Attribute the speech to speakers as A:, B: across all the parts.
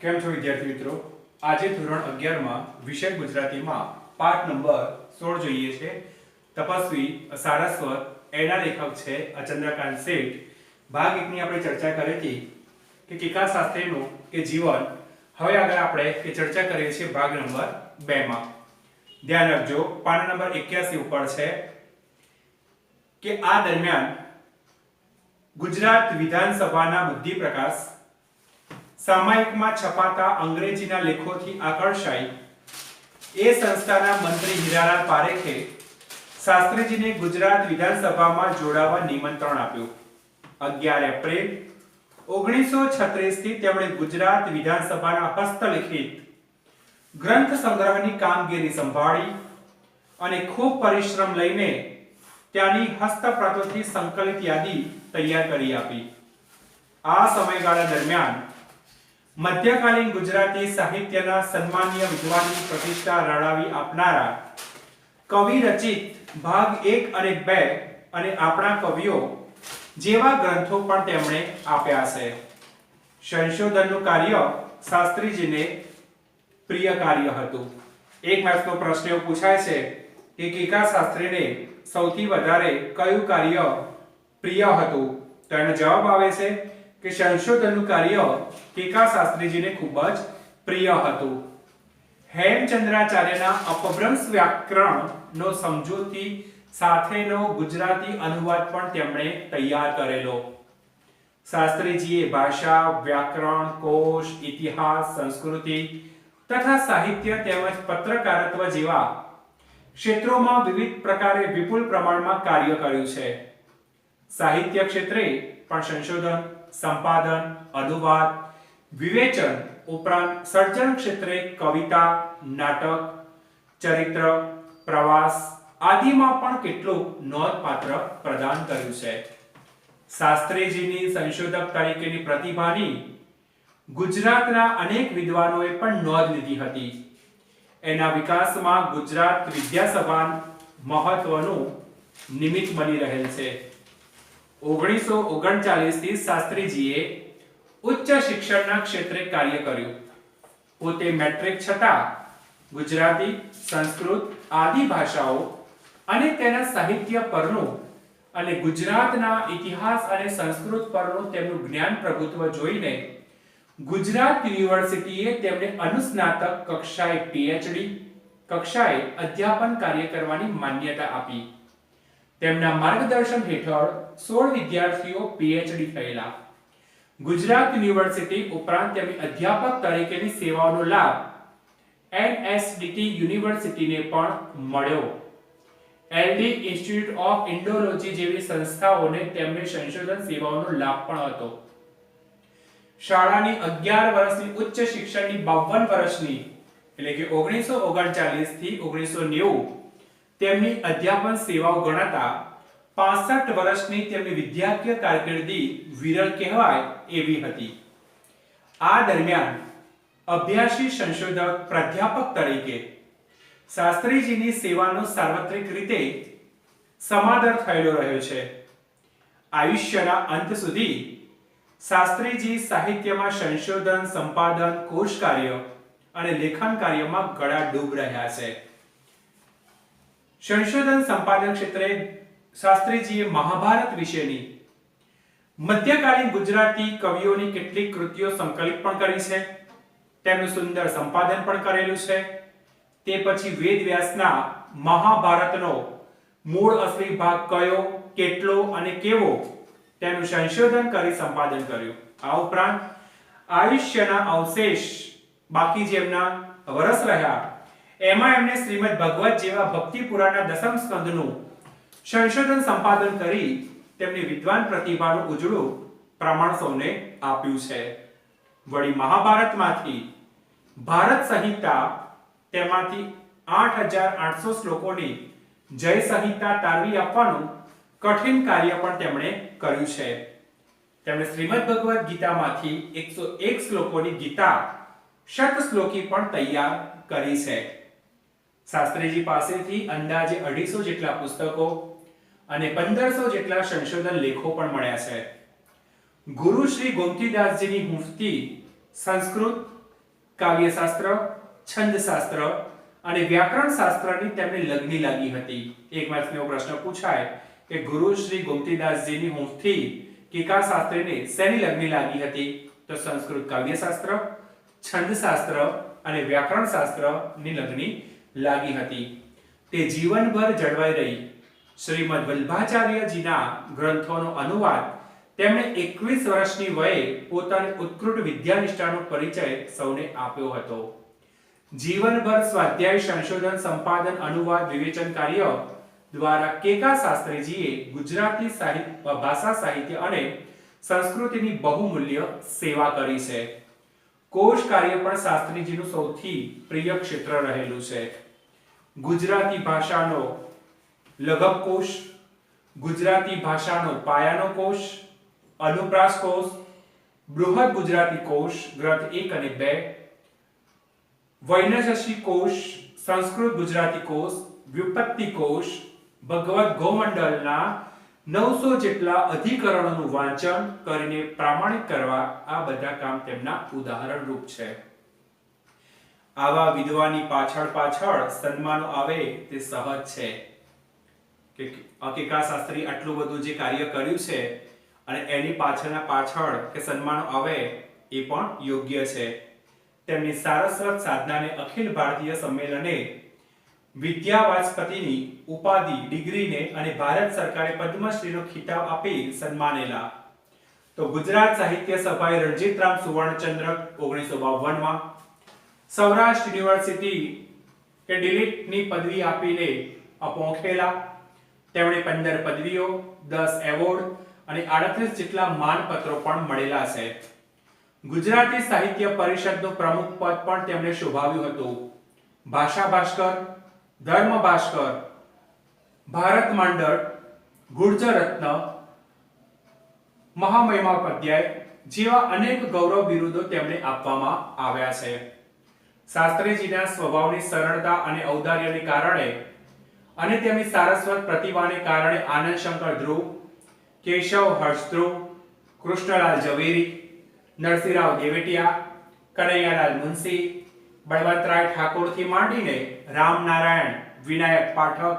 A: કેમ છો વિદ્યાર્થી મિત્રો? આજે ધોરણ 11 માં વિષય ગુજરાતીમાં પાઠ નંબર 16 જોઈએ છે. તપસ્વી સારસ્વત એના લેખક છે અચંદ્રકાંત શેઠ. ભાગ 1 ની આપણે ચર્ચા કરી હતી કે કિકા શાસ્ત્રીનું કે જીવન. હવે આગળ આપણે કે ચર્ચા કરીએ છીએ ભાગ નંબર 2 માં. ધ્યાન રાખજો, પાના નંબર 81 ઉપર છે કે આ દરમિયાન ગુજરાત વિધાનસભાના બુદ્ધિ પ્રકાશ સામાયિકમાં છપાતા અંગ્રેજીના લેખોથી આકર્ષાઈ એ સંસ્થાના મંત્રી હીરાલાલ પારેખે શાસ્ત્રીજીને ગુજરાત વિધાનસભામાં જોડાવા નિમંત્રણ આપ્યું. 11 એપ્રિલ 1936 થી તેમણે ગુજરાત વિધાનસભાના હસ્તલિખિત ગ્રંથ સંગ્રહની કામગીરી સંભાળી અને ખૂબ પરિશ્રમ લઈને ત્યાંની હસ્તપ્રતોથી સંકલિત યાદી તૈયાર કરી આપી. આ સમયગાળા દરમિયાન મધ્યકાલીન ગુજરાતી સાહિત્યના સન્માનીય વિદ્વાનની પ્રતિષ્ઠા રડાવી આપનારા કવિ રચિત ભાગ 1 અને 2 અને આપણા કવિઓ જેવા ગ્રંથો પણ તેમણે આપ્યા છે. સંશોધનનું કાર્ય શાસ્ત્રીજીને પ્રિય કાર્ય હતું. એક માર્ક્સનો પ્રશ્ન એવો પૂછાય છે કે કિકા શાસ્ત્રીને સૌથી વધારે કયું કાર્ય પ્રિય હતું? તો એનો જવાબ આવે છે કે સંશોધનનું કાર્ય કિકા શાસ્ત્રીજીને ખૂબ જ પ્રિય હતું. હેમચંદ્રાચાર્યના અપભ્રંશ વ્યાકરણનો સમજૂતી સાથેનો ગુજરાતી અનુવાદ પણ તેમણે તૈયાર કરેલો. શાસ્ત્રીજીએ ભાષા, વ્યાકરણ, કોશ, ઇતિહાસ, સંસ્કૃતિ તથા સાહિત્ય તેમજ પત્રકારત્વ જેવા ક્ષેત્રોમાં વિવિધ પ્રકારે વિપુલ પ્રમાણમાં કાર્ય કર્યું છે. સાહિત્ય ક્ષેત્રે પણ સંશોધન, સંપાદન, અનુવાદ, વિવેચન ઉપરાંત સર્જન ક્ષેત્રે કવિતા, નાટક, ચરિત્ર, પ્રવાસ આદિમાં પણ કેટલું નોંધપાત્ર પ્રદાન કર્યું છે. શાસ્ત્રીજીની સંશોધક તરીકેની પ્રતિભાની ગુજરાતના અનેક વિદ્વાનોએ પણ નોંધ લીધી હતી. એના વિકાસમાં ગુજરાત વિદ્યાસભા મહત્વનું નિમિત્ત બની રહેલ છે. 1939 થી શાસ્ત્રીજીએ ઉચ્ચ શિક્ષણના ક્ષેત્રે કાર્ય કર્યું. પોતે મેટ્રિક છતાં ગુજરાતી, સંસ્કૃત આદિ ભાષાઓ અને તેના સાહિત્ય પરનું અને ગુજરાતના ઇતિહાસ અને સંસ્કૃત પરનું તેમનું જ્ઞાન પ્રભુત્વ જોઈને ગુજરાત યુનિવર્સિટીએ તેમને અનુસ્નાતક કક્ષાએ પીએચડી કક્ષાએ અધ્યાપન કાર્ય કરવાની માન્યતા આપી. તેમના માર્ગદર્શન હેઠળ 16 વિદ્યાર્થીઓ પીએચડી થયેલા. ગુજરાત યુનિવર્સિટી ઉપરાંત તેમની અધ્યાપક તરીકેની સેવાઓનો લાભ એનએસડીટી યુનિવર્સિટીને પણ મળ્યો. એલડી ઇન્સ્ટિટ્યૂટ ઓફ ઇન્ડોલોજી જેવી સંસ્થાઓને તેમને સંશોધન સેવાઓનો લાભ પણ હતો. શાળાની 11 વર્ષની ઉચ્ચ શિક્ષણની 52 વર્ષની એટલે કે 1939 થી 1990 તેમની અધ્યાપન સેવાઓ ગણાતા 65 વર્ષની તેમની વિદ્યાકીય કારકિર્દી વિરલ કહેવાય એવી હતી. આ દરમિયાન અભ્યાસી સંશોધક પ્રાધ્યાપક તરીકે શાસ્ત્રીજીની સેવાનો સાર્વત્રિક રીતે સમાદર થયેલો રહ્યો છે. આયુષ્યના અંત સુધી શાસ્ત્રીજી સાહિત્યમાં સંશોધન, સંપાદન, કોશ કાર્ય અને લેખન કાર્યમાં ગળા ડૂબ રહ્યા છે. સંશોધન સંપાદન ક્ષેત્રે શાસ્ત્રીજીએ મહાભારત વિશેની મધ્યકાલીન ગુજરાતી કવિઓની કેટલીક કૃતિઓ સંકલિત પણ કરી છે. તેમનું સુંદર સંપાદન પણ કરેલું છે. તે પછી વેદવ્યાસના મહાભારતનો મૂળ અસલી ભાગ કયો, કેટલો અને કેવો તેનું સંશોધન કરી સંપાદન કર્યું. આ ઉપરાંત આયુષ્યના અવશેષ બાકી જેમના વર્ષ રહ્યા એમાં એમણે શ્રીમદ ભગવત જેવા ભક્તિ પુરાણના દસમ સ્કંદનું સંશોધન સંપાદન કરી તેમની વિદ્વાન પ્રતિભાનું ઉજળું પ્રમાણ સૌને આપ્યું છે. વળી મહાભારતમાંથી ભારત સંહિતા તેમાંથી 8800 શ્લોકોની જય સંહિતા તારવી આપવાનું કઠિન કાર્ય પણ તેમણે કર્યું છે. તેમણે શ્રીમદ ભગવદ ગીતામાંથી 101 શ્લોકોની ગીતા શતશ્લોકી પણ તૈયાર કરી છે. શાસ્ત્રીજી પાસેથી અંદાજે 250 જેટલા પુસ્તકો અને 1500 જેટલા સંશોધન લેખો પણ મળ્યા છે. ગુરુ શ્રી ગોમતીદાસજીની મુફતી સંસ્કૃત કાવ્યશાસ્ત્ર, છંદશાસ્ત્ર અને વ્યાકરણ શાસ્ત્રની તેમને લગ્ની લાગી હતી. એક માર્ક્સનો એવો પ્રશ્ન પૂછાય કે ગુરુ શ્રી ગોમતીદાસજીની હોંશથી કેકા શાસ્ત્રીને શેની લગ્ની લાગી હતી? તો સંસ્કૃત કાવ્યશાસ્ત્ર, છંદશાસ્ત્ર અને વ્યાકરણ શાસ્ત્રની લગ્ની લાગી હતી. તે જીવનભર જળવાઈ રહી. શ્રીમદ વલ્ભાચાર્યજીના ગ્રંથોનો અનુવાદ તેમણે 21 વર્ષની વયે પોતાની ઉત્કૃષ્ટ વિદ્યાનિષ્ઠાનો પરિચય સૌને આપ્યો હતો. જીવનભર સ્વાધ્યાય, સંશોધન, સંપાદન, અનુવાદ, વિવેચન કાર્ય દ્વારા કેકા શાસ્ત્રીજીએ ગુજરાતી સાહિત્ય, ભાષા સાહિત્ય અને સંસ્કૃતિની બહુમૂલ્ય સેવા કરી છે. કોશ કાર્ય પણ શાસ્ત્રીજીનું સૌથી પ્રિય ક્ષેત્ર રહેલું છે. ગુજરાતી ભાષાનો લઘક કોશ, ગુજરાતી ભાષાનો પાયાનો કોશ, અનુપ્રાસ કોશ, બૃહદ ગુજરાતી કોશ ગ્રંથ 1 અને 2, વૈનશશી કોશ, સંસ્કૃત ગુજરાતી કોશ, વ્યુત્પત્તિ કોશ, ભગવદ ગોમંડલના 900 જેટલા અધિકરણોનું વાંચન કરીને પ્રામાણિક કરવા આ બધા કામ તેમના ઉદાહરણ રૂપ છે. આવા વિદ્વાની પાછળ સન્માનો આવે તે સહજ છે કે કેકા શાસ્ત્રી આટલું બધું જે કાર્ય કર્યું છે અને એની પાછળ કે સન્માનો આવે એ પણ યોગ્ય છે. તેમની સારસ્વત સાધનાને અખિલ ભારતીય સંમેલને વિદ્યાવાચસ્પતિની ઉપાધિ, ડિગ્રીને અને ભારત સરકારે પદ્મશ્રીનો ખિતાબ આપી સન્માનેલા. તો ગુજરાત સાહિત્ય સભાએ રણજીતરામ સુવર્ણચંદ્રક 1952 માં, સૌરાષ્ટ્ર યુનિવર્સિટી કે ડિલીટની પદવી આપીને અપોંખેલા. તેમણે 15 પદવીઓ, 10 એવોર્ડ અને 38 જેટલા માનપત્રો પણ મળેલા છે. ગુજરાતી સાહિત્ય પરિષદનું પ્રમુખ પદ પણ તેમણે શોભાવ્યું હતું. ભાષા ભાસ્કર, ધર્મ ભાસ્કર, ભારત માંડળ, ગુર્જર રત્ન, મહામહિમોપાધ્યાય જેવા અનેક ગૌરવ બિરુદો તેમને આપવામાં આવ્યા છે. શાસ્ત્રીજીના સ્વભાવની સરળતા અને ઔદાર્યને કારણે અને તેમની સારસ્વત પ્રતિભાને કારણે આનંદ શંકર ધ્રુવ, કેશવ હર્ષ ધ્રુવ, કૃષ્ણલાલ ઝવેરી, નરસિંહરાવ દેવટિયા, કનૈયાલાલ મુનશી, બળવંતરાય ઠાકોરથી માંડીને રામનારાયણ, વિનાયક પાઠક,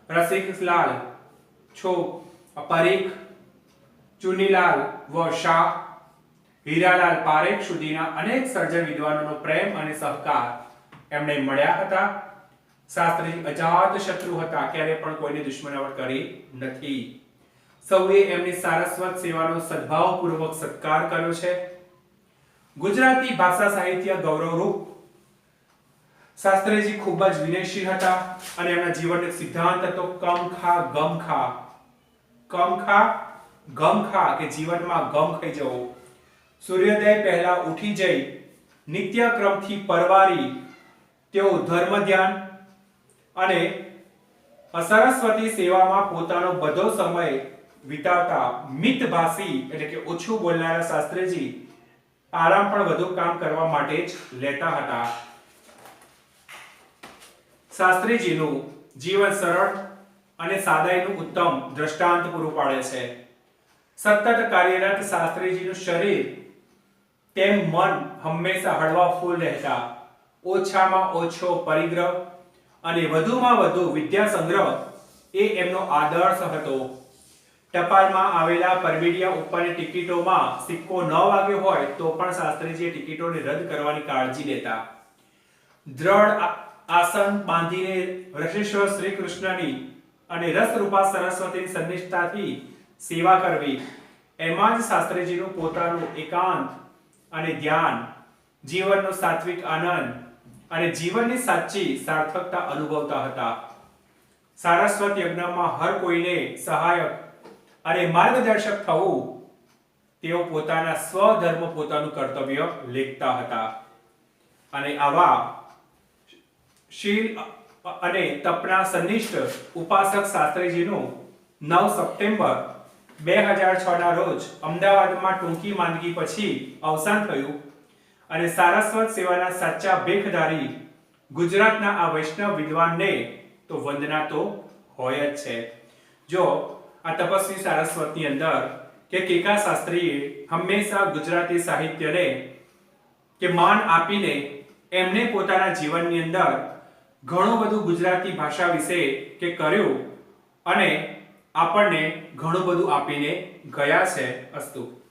A: રસિકલાલ છો પરીખ, ચુનીલાલ વ શાહ, હીરાલાલ પારેખ સુધીના અનેક સર્જન વિદ્વાનોનો પ્રેમ અને સહકાર એમને મળ્યા હતા. શાસ્ત્રી અજાત શત્રુ હતા, ક્યારે પણ કોઈને દુશ્મનાવટ કરી નથી. સૌએ એમની સારસ્વત સેવાનો સદભાવપૂર્વક સત્કાર કર્યો છે. ગુજરાતી ભાષા સાહિત્ય ગૌરવરૂપ શાસ્ત્રીજી ખૂબ જ વિનયશીલ હતા અને એમના જીવનનો સિદ્ધાંત હતો કમ ખા ગમ ખા. કમ ખા ગમ ખા કે જીવનમાં ગમ ખાઈ જવો. સૂર્યોદય પહેલા ઉઠી જઈ નિત્યક્રમથી પરવારી તેઓ ધર્મ ધ્યાન અને સરસ્વતી સેવામાં પોતાનો બધો સમય વિતાવતા મિતભાષી એટલે કે ઓછું બોલનારા શાસ્ત્રીજી આરામ પણ વધુ કામ કરવા માટે જ લેતા હતા. શાસ્ત્રીજીનું જીવન સરળ અને સાદાઈનું ઉત્તમ દ્રષ્ટાંત પૂરું પાડે છે. સતત કાર્યરત શાસ્ત્રીજીનું શરીર તેમ મન હંમેશા હળવા ફૂલ રહેતા. ઓછામાં ઓછો પરિગ્રહ અને વધુમાં વધુ વિદ્યા સંગ્રહ એ એમનો આદર્શ હતો. ટપાલમાં આવેલા પરબીડિયા ઉપરની ટિકિટોમાં સિક્કો ન વાગ્યો હોય તો પણ શાસ્ત્રીજીએ ટિકિટોને રદ કરવાની કાળજી લેતા. દ્રઢ આસન બાંધીને રસેશ્વર શ્રી કૃષ્ણની અને રસરૂપા સરસ્વતીની સન્નિષ્ઠાથી સેવા કરવી, એમાં જ શાસ્ત્રીજીનું પોતાનું એકાંત અને ધ્યાન, જીવનનો સાત્વિક આનંદ અને જીવનની સાચી સાર્થકતા અનુભવતા હતા. સારસ્વત યજ્ઞમાં હર કોઈને સહાયક અને માર્ગદર્શક થવું તેઓ પોતાના સ્વધર્મ, પોતાનું કર્તવ્ય લેખતા હતા. અને આવા શીલ અને તપના સન્નિષ્ઠ ઉપાસક શાસ્ત્રીજીનું 9 સપ્ટેમ્બર 2006 ના રોજ અમદાવાદમાં ટૂંકી માંદગી પછી અવસાન થયું. અને સારસ્વત સેવાના સાચા ભેખધારી ગુજરાતના આ વૈષ્ણવ વિદ્વાનને તો વંદના તો હોય જ છે. જો આ તપસ્વી સારસ્વતની અંદર કે કેકા શાસ્ત્રીએ હંમેશા ગુજરાતી સાહિત્યને કે માન આપીને એમને પોતાના જીવનની અંદર ઘણું બધું ગુજરાતી ભાષા વિશે કે કર્યું અને આપણને ઘણું બધું આપીને ગયા છે. અસ્તુ.